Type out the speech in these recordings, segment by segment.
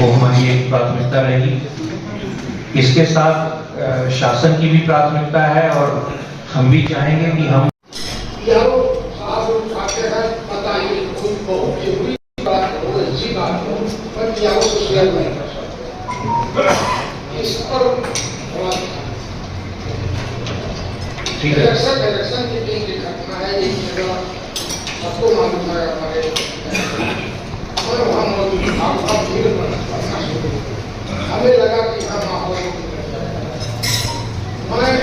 वो हमारी एक प्राथमिकता रहेगी। इसके साथ शासन की भी प्राथमिकता है और हम भी चाहेंगे कि हम इलेक्शन की टीम की घटना है, ये सबको मालूम है। हमारे वहाँ मौजूद आप भीड़ पड़ना शुरू, हमें लगा कि हाँ माहौल मैं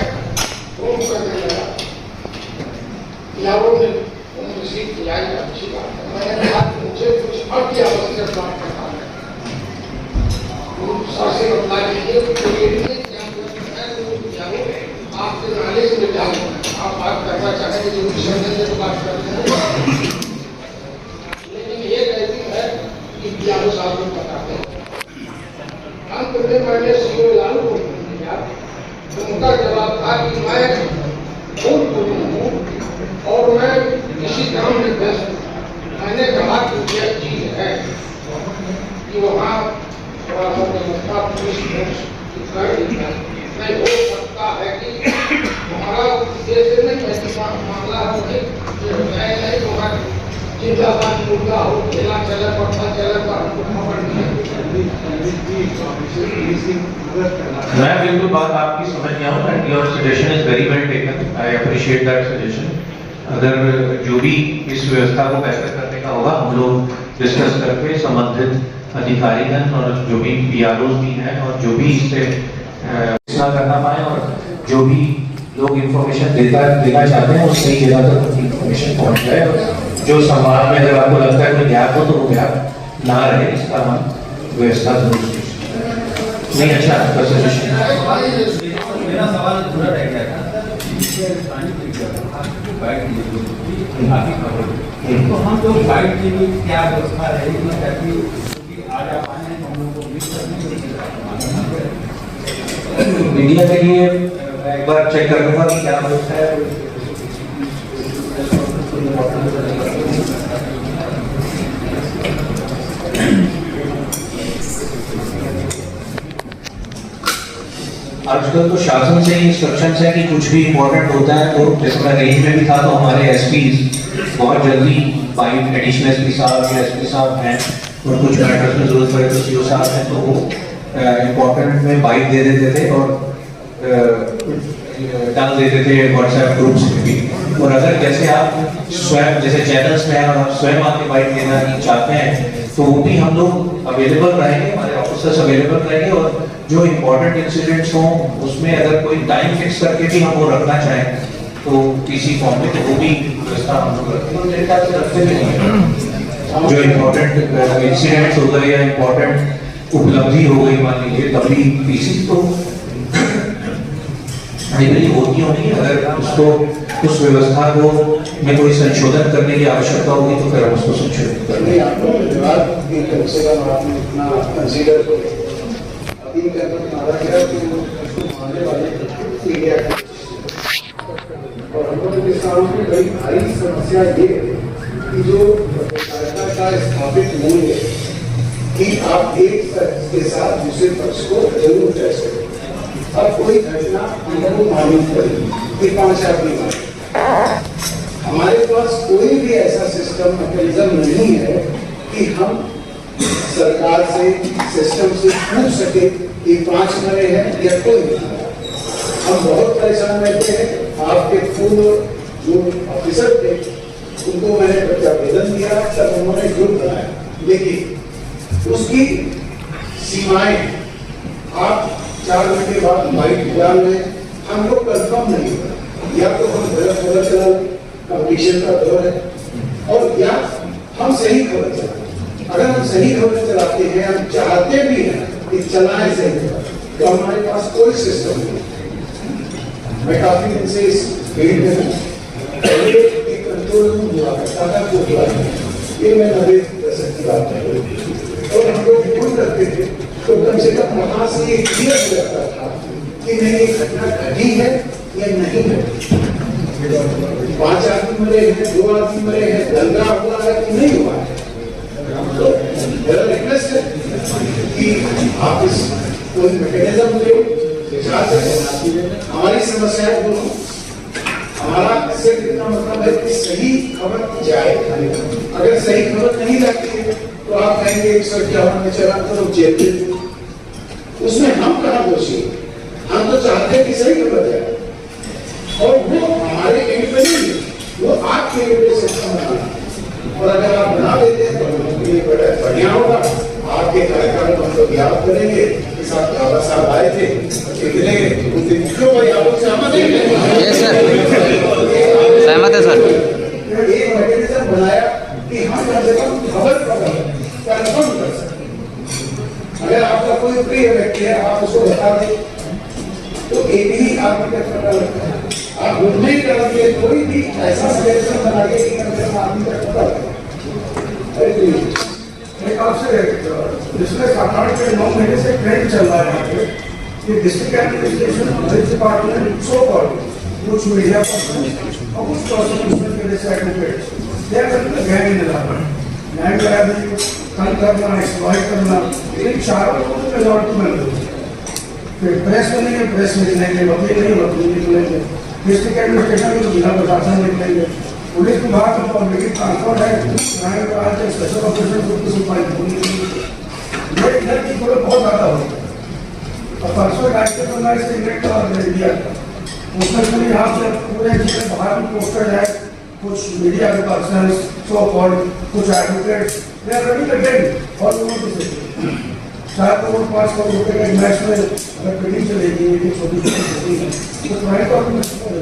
फोन करने लगा, यारों ने रिसीव किया, अच्छी बात है। मैंने कहा मुझे कुछ अति आवश्यक बात करना है, से बता दीजिए आपके नॉलेज में जाऊँ, आप बात करना चाहेंगे जो विषय में तो बात करते हैं, लेकिन ये कहती है कि बियारो साहब को बताते हैं। अंत में मैंने सीओ लालू को दिया, तो उनका जवाब था कि मैं खूब गुरु हूँ और मैं किसी काम में व्यस्त हूँ। मैंने कहा कि यह चीज है कि वहाँ थोड़ा सा व्यवस्था पुलिस नहीं हो सकता है कि हमारा उद्देश्य नहीं है कि मामला हो कि नहीं होगा, जिंदाबाद मुर्गा हो, खेला चले पत्थर चले पर मैं बिल्कुल बात आपकी समझ गया हूँ and your suggestion is very well taken, I appreciate that suggestion. अगर जो भी इस व्यवस्था को बेहतर करने का होगा हम लोग डिस्कस करके संबंधित अधिकारीगण और जो भी पीआरओ भी हैं और जो भी इससे करना पाए और जो भी लोग इंफॉर्मेशन देना चाहते हैं उस सही जगह तक इंफॉर्मेशन पहुंच जाए और जो संवाद में अगर आपको लगता है कोई गैप हो तो वो गैप ना रहे, इसका हम व्यवस्था जरूर नहीं। अच्छा आपका सजेशन। मेरा सवाल पूरा रह गया था तो हम लोग गाइड के लिए क्या व्यवस्था रहेगी ताकि आज आप आए हैं हम लोग को मीडिया के लिए एक बार चेक कर लूंगा कि क्या व्यवस्था है। आजकल तो शासन से ही इंस्ट्रक्शन है कि कुछ भी इम्पोर्टेंट होता है तो जैसे मैं रेंज में भी था तो हमारे एसपीज बहुत जल्दी बाइट एडिशनल एसपी साहब या एसपी साहब हैं और कुछ मैटर्स में जरूरत पड़े तो सीओ साहब हैं तो वो इम्पोर्टेंट में बाइट दे देते थे और डाल देते थे व्हाट्सएप ग्रुप्स में भी। और अगर जैसे आप स्वयं जैसे चैनल्स में हैं और आप स्वयं आके बाइट देना चाहते हैं तो वो भी हम लोग अवेलेबल रहेंगे, हमारे ऑफिसर्स अवेलेबल रहेंगे और जो इम्पोर्टेंट इंसिडेंट्स हों उसमें अगर कोई टाइम फिक्स करके भी हम वो रखना चाहें तो किसी फॉर्म में तो वो भी व्यवस्था हम लोग रखते हैं। मेरे ख्याल से रखते भी नहीं है जो इम्पोर्टेंट इंसिडेंट्स हो गए या इम्पोर्टेंट उपलब्धि हो गई मान लीजिए तभी पीसी तो होती होगी। अगर उसको उस व्यवस्था को में कोई संशोधन करने की आवश्यकता होगी तो फिर हम उसको संशोधित करेंगे। और हम लोग किसानों की बड़ी भारी समस्या ये है कि जो सरकार का स्थापित मूल्य कि आप एक पक्ष के साथ दूसरे पक्ष को जरूर कह सकते। अब कोई घटना हमको मालूम पड़ी कि 5 आदमी मारे, हमारे पास कोई भी ऐसा सिस्टम मैकेनिज्म नहीं है कि हम सरकार से सिस्टम से पूछ सके कि 5 मरे हैं या कोई नहीं। हम बहुत परेशान रहते हैं। आपके पूर्व जो ऑफिसर थे उनको मैंने प्रतिवेदन दिया तब उन्होंने ग्रुप बनाया, लेकिन उसकी सीमाएं आप 4 घंटे बाद बाइट डाल में हम लोग कंफर्म नहीं हो, या तो हम गलत खबर चला कंपटीशन का दौर है और या हम सही खबर चलाते। अगर हम सही खबर चलाते हैं, हम चाहते भी हैं कि चलाएं सही तो हमारे पास कोई सिस्टम नहीं। मैं काफी दिन से इस फील्ड में हूँ, पहले एक कंट्रोल रूम हुआ करता था ये मैं 90% की बात है और हम लोग फोन करते थे तो कम से कम वहां से ये क्लियर हो जाता था कि नहीं ये घटना घटी है या नहीं है। 5 आदमी मरे हैं, 2 आदमी मरे हैं, दंगा हुआ है कि नहीं हुआ है। तो मेरा रिक्वेस्ट है कि आप इस कोई मैकेनिज्म ले विचार करें, हमारी समस्याएं बोलो। हमारा सिर्फ इतना मतलब है कि सही खबर की जाए। अगर सही खबर नहीं जाती है तो आप कहेंगे 151 में चला करो जेल में, उसमें हम कहाँ दोषी? हम तो चाहते हैं कि सही खबर जाए, और वो हमारे एंड पे नहीं, वो आपके एंड पे सिस्टम बनाना। और अगर आप बना देते हैं तो ये बड़ा बढ़िया होगा। आपके कार्यक्रम को हम लोग याद करेंगे कि साहब बाबा साहब आए थे, कितने क्यों भाई आप लोग सहमत हैं? सहमत है सर। एक मैकेनिज्म बनाया कि हम कम से कम खबर कंफर्म कर सकते। अगर आपका कोई प्रिय व्यक्ति है, आप उसको बता दें तो एक ही आपको पता लगता है। आप घूमने ही करेंगे, कोई भी ऐसा मैकेनिज्म बनाइए कि कम से कम आदमी का पता लगे। एक आपसे पिछले 7-8 के 9 महीने से ट्रेंड चल रहा है यहाँ पे कि district administration police department so called कुछ मीडिया पर्सन और कुछ प्रोसिक्यूशन के जैसे advocate they are the gang in न्याय बराबरी तंग करना, एक्सप्लॉइट करना, इन चारों को मेजॉरिटी में मिलती है। फिर प्रेस में नहीं है, प्रेस में निकलेंगे, वकील नहीं, वकील निकलेंगे, डिस्ट्रिक्ट एडमिनिस्ट्रेशन में जिला प्रशासन निकलेंगे, पुलिस विभाग में पब्लिक ट्रांसपोर्ट है, न्याय विभाग के स्पेशल ऑपरेशन ग्रुप की सुपारी ये इधर की थोड़ा बहुत ज़्यादा होता है। और परसों राज्य को मैं इससे इंडेक्ट कर दिया था, उसमें पूरी यहाँ से पूरे जिले बाहर भी पोस्टर है, कुछ मीडिया के पर्सन सो कॉल्ड, कुछ advocates they are ready content और लोगों को से 4 करोड़ 5 करोड़ रुपए के मैच में अगर बिल्डिंग चलेगी एक छोटी छोटी तो प्राइवेट ऑर्गेनाइजेशन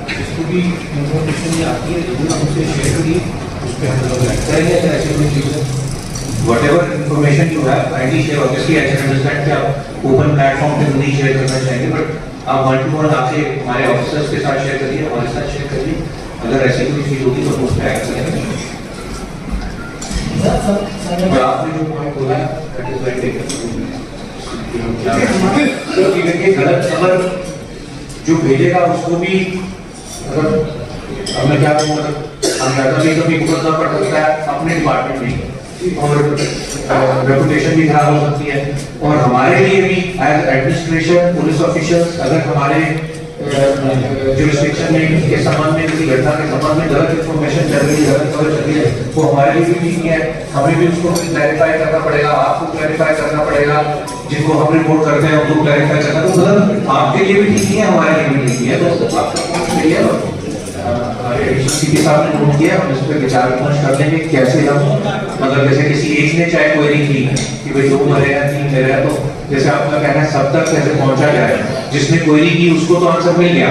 जिसको भी इन्फॉर्मेशन आती है जो हमसे शेयर करिए, उस पर हम लोग लगता है ऐसे कोई चीज़ whatever information you have kindly share. Obviously I can understand कि आप ओपन प्लेटफॉर्म पे नहीं शेयर करना चाहेंगे, बट आप 1-to-1 आपसे हमारे ऑफिसर्स के साथ शेयर करिए, हमारे साथ शेयर करिए। अगर ऐसी कोई चीज़ होगी तो उस पर एक्ट करेंगे। और आपने जो पॉइंट बोला दैट इज वेरी क्योंकि देखिए गलत खबर जो भेजेगा उसको भी अगर अब मैं क्या कहूँ, हम कभी कभी भुगतना पड़ सकता है अपने डिपार्टमेंट में, और रेपुटेशन भी खराब हो सकती है। और हमारे लिए भी एज एडमिनिस्ट्रेशन पुलिस ऑफिशियल्स अगर हमारे जुरिस्डिक्शन में के संबंध में किसी घटना के संबंध में गलत इन्फॉर्मेशन चल रही है, गलत खबर चल रही है, तो हमारे लिए भी ठीक है। हमें भी उसको क्लैरिफाई करना पड़ेगा, आपको क्लैरिफाई करना पड़ेगा, जिनको हम रिपोर्ट करते हैं उनको क्लैरिफाई करना। तो मतलब आपके लिए भी ठीक है, हमारे लिए भी ठीक है। तो आपका के साथ में नोट किया, हम इस पर विचार विमर्श कर लेंगे कैसे हम मतलब जैसे किसी एक ने चाहे क्वेरी की कि भाई 2 मरे हैं 3 मरे हैं, तो जैसे आपका कहना है सब तक कैसे पहुंचा जाए। जिसने क्वेरी की उसको तो आंसर मिल गया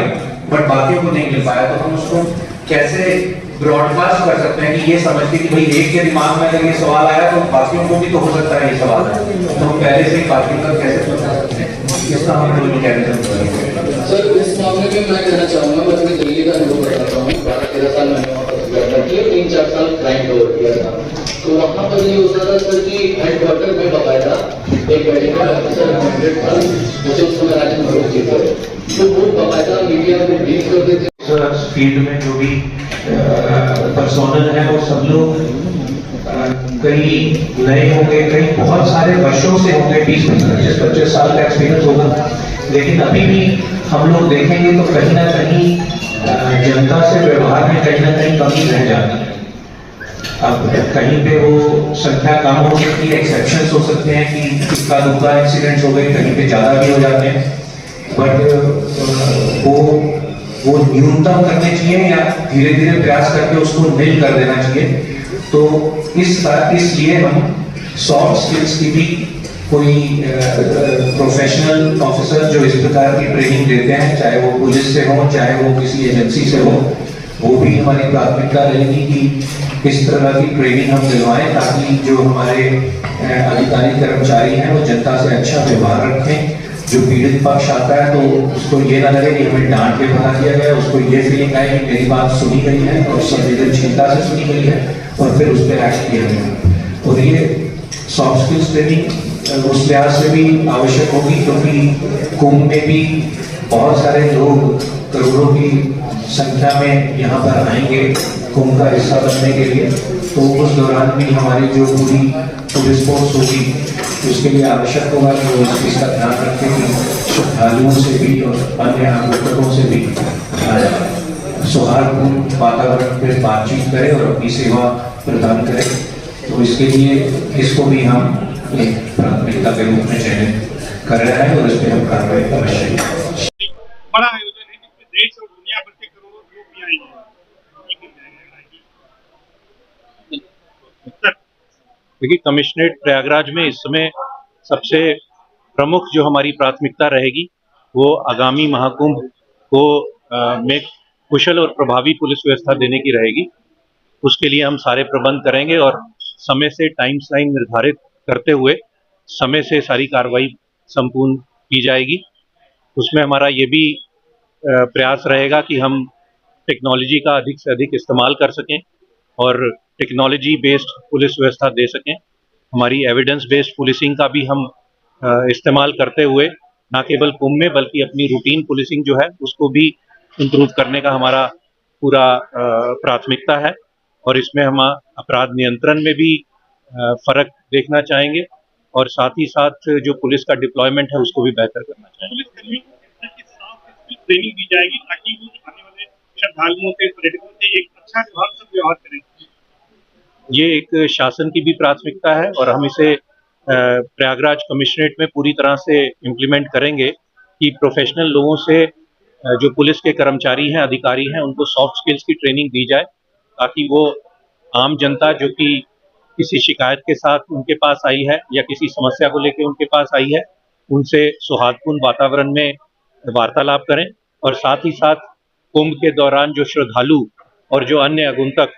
बट बाकियों को नहीं मिल पाया, तो हम उसको कैसे ब्रॉडकास्ट कर सकते हैं कि ये समझ के कि भाई एक के दिमाग में अगर ये सवाल आया तो बाकियों को भी तो हो सकता है ये सवाल है, तो हम पहले से ही बाकियों तक कैसे पहुंचा सकते हैं, इसका हम लोग मैकेनिज्म। सर इस मामले में मैं कहना चाहूंगा, मैं अपनी दिल्ली का अनुभव बताता हूँ। 12-13 साल मैंने वहाँ पर 3-4 साल क्राइम कवर किया था, तो वहाँ पर ये होता था सर कि हेडक्वार्टर में बकायदा एक मेडिकल ऑफिसर अपॉइंटेड था, मुझे उस समय राजन भरोज जी थे, तो वो बकायदा मीडिया को ब्रीफ करते थे। फील्ड में जो भी पर्सोनल है वो सब लोग कई नए होंगे, कई बहुत सारे वर्षों से होंगे, 20-25 साल का एक्सपीरियंस होगा, लेकिन अभी भी हम लोग देखेंगे तो कहीं ना कहीं जनता से व्यवहार में कहीं ना कहीं कमी रह जाती है। अब कहीं पे वो संख्या कम हो सकती है, एक्सेप्शंस हो सकते हैं कि इक्का दुक्का एक्सीडेंट्स हो गए, कहीं पे ज्यादा भी हो जाते हैं, बट वो न्यूनतम करने चाहिए या धीरे धीरे प्रयास करके उसको नील कर देना चाहिए। तो इसलिए हम सॉफ्ट स्किल्स की भी कोई प्रोफेशनल ऑफिसर जो इस प्रकार की ट्रेनिंग देते हैं, चाहे वो पुलिस से हो चाहे वो किसी एजेंसी से हो, वो भी हमारी प्राथमिकता रहेगी कि इस तरह की ट्रेनिंग हम दिलवाएं ताकि जो हमारे अधिकारी कर्मचारी हैं वो जनता से अच्छा व्यवहार रखें। जो पीड़ित पक्ष आता है तो उसको ये ना लगे कि हमें डांट के बना दिया गया, उसको ये फीलिंग आए कि मेरी बात सुनी गई है और संवेदनशीलता से सुनी गई है और फिर उस पर एक्ट किया गया। और ये सॉफ्ट स्किल्स ट्रेनिंग उस लिहाज से भी आवश्यक होगी क्योंकि कुंभ में भी बहुत सारे लोग करोड़ों की संख्या में यहाँ पर आएंगे कुंभ का हिस्सा बनने के लिए। तो उस दौरान भी हमारी जो पूरी पुलिस फोर्स होगी उसके लिए आवश्यक होगा कि वो इस चीज़ का ध्यान रखें कि श्रद्धालुओं से भी और अन्य आगंतुकों से भी सौहार्दपूर्ण वातावरण में बातचीत करें और अपनी सेवा प्रदान करें। तो इसके लिए इसको भी हम एक प्राथमिकता के रूप में चयनित कर रहे हैं और इस पर हम कार्रवाई अवश्य करेंगे। बड़ा आयोजन है जिसमें देश और दुनिया भर के करोड़ों लोग भी आएंगे। देखिए, कमिश्नरेट प्रयागराज में इस समय सबसे प्रमुख जो हमारी प्राथमिकता रहेगी वो आगामी महाकुंभ को में कुशल और प्रभावी पुलिस व्यवस्था देने की रहेगी। उसके लिए हम सारे प्रबंध करेंगे और समय से टाइम लाइन निर्धारित करते हुए समय से सारी कार्रवाई संपूर्ण की जाएगी। उसमें हमारा ये भी प्रयास रहेगा कि हम टेक्नोलॉजी का अधिक से अधिक इस्तेमाल कर सकें और टेक्नोलॉजी बेस्ड पुलिस व्यवस्था दे सकें। हमारी एविडेंस बेस्ड पुलिसिंग का भी हम इस्तेमाल करते हुए न केवल कुंभ में बल्कि अपनी रूटीन पुलिसिंग जो है उसको भी इम्प्रूव करने का हमारा पूरा प्राथमिकता है। और इसमें हम अपराध नियंत्रण में भी फर्क देखना चाहेंगे और साथ ही साथ जो पुलिस का डिप्लॉयमेंट है उसको भी बेहतर करना चाहेंगे। पुलिस कर्मियों को किस तरह की साफ ट्रेनिंग दी जाएगी ताकि वो आने वाले श्रद्धालुओं से, पर्यटकों से एक अच्छा व्यवहार करें? ये एक शासन की भी प्राथमिकता है और हम इसे प्रयागराज कमिश्नरेट में पूरी तरह से इम्प्लीमेंट करेंगे कि प्रोफेशनल लोगों से जो पुलिस के कर्मचारी हैं, अधिकारी हैं, उनको सॉफ्ट स्किल्स की ट्रेनिंग दी जाए ताकि वो आम जनता जो कि किसी शिकायत के साथ उनके पास आई है या किसी समस्या को लेकर उनके पास आई है, उनसे सौहार्दपूर्ण वातावरण में वार्तालाप करें। और साथ ही साथ कुंभ के दौरान जो श्रद्धालु और जो अन्य आगंतुक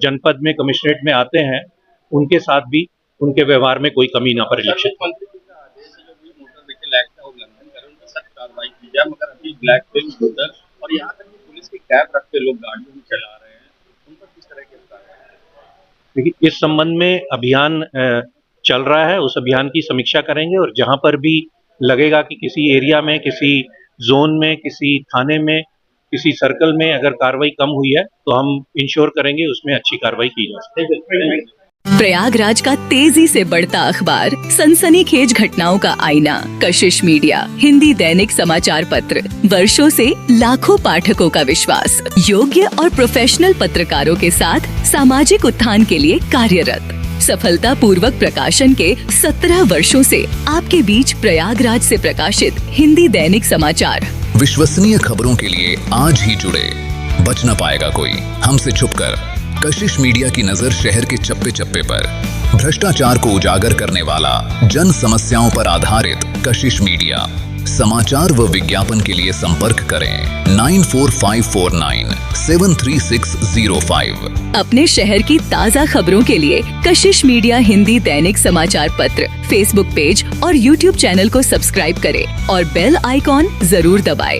जनपद में कमिश्नरेट में आते हैं उनके साथ भी उनके व्यवहार में कोई कमी ना परिलक्षित हो। मोटर व्हीकल एक्ट का उल्लंघन करें, उन पर सख्त कार्रवाई की जाए, मगर अभी ब्लैक बिल स्कूटर और यहाँ तक कि पुलिस की कैब रख के लोग गाड़ियों में चला रहे हैं, उन पर किस तरह के? देखिए, इस संबंध में अभियान चल रहा है, उस अभियान की समीक्षा करेंगे और जहां पर भी लगेगा कि किसी एरिया में, किसी जोन में, किसी थाने में, किसी सर्कल में अगर कार्रवाई कम हुई है तो हम इंश्योर करेंगे उसमें अच्छी कार्रवाई की जा सके। प्रयागराज का तेजी से बढ़ता अखबार, सनसनीखेज घटनाओं का आईना, कशिश मीडिया, हिंदी दैनिक समाचार पत्र, वर्षों से लाखों पाठकों का विश्वास, योग्य और प्रोफेशनल पत्रकारों के साथ सामाजिक उत्थान के लिए कार्यरत, सफलता पूर्वक प्रकाशन के 17 वर्षों से आपके बीच प्रयागराज से प्रकाशित हिंदी दैनिक समाचार। विश्वसनीय खबरों के लिए आज ही जुड़े, बच न पाएगा कोई हमसे छुपकर। कशिश मीडिया की नजर शहर के चप्पे चप्पे पर, भ्रष्टाचार को उजागर करने वाला, जन समस्याओं पर आधारित कशिश मीडिया। समाचार व विज्ञापन के लिए संपर्क करें 94549 73605। अपने शहर की ताज़ा खबरों के लिए कशिश मीडिया हिंदी दैनिक समाचार पत्र फेसबुक पेज और यूट्यूब चैनल को सब्सक्राइब करें और बेल आइकॉन जरूर दबाएं।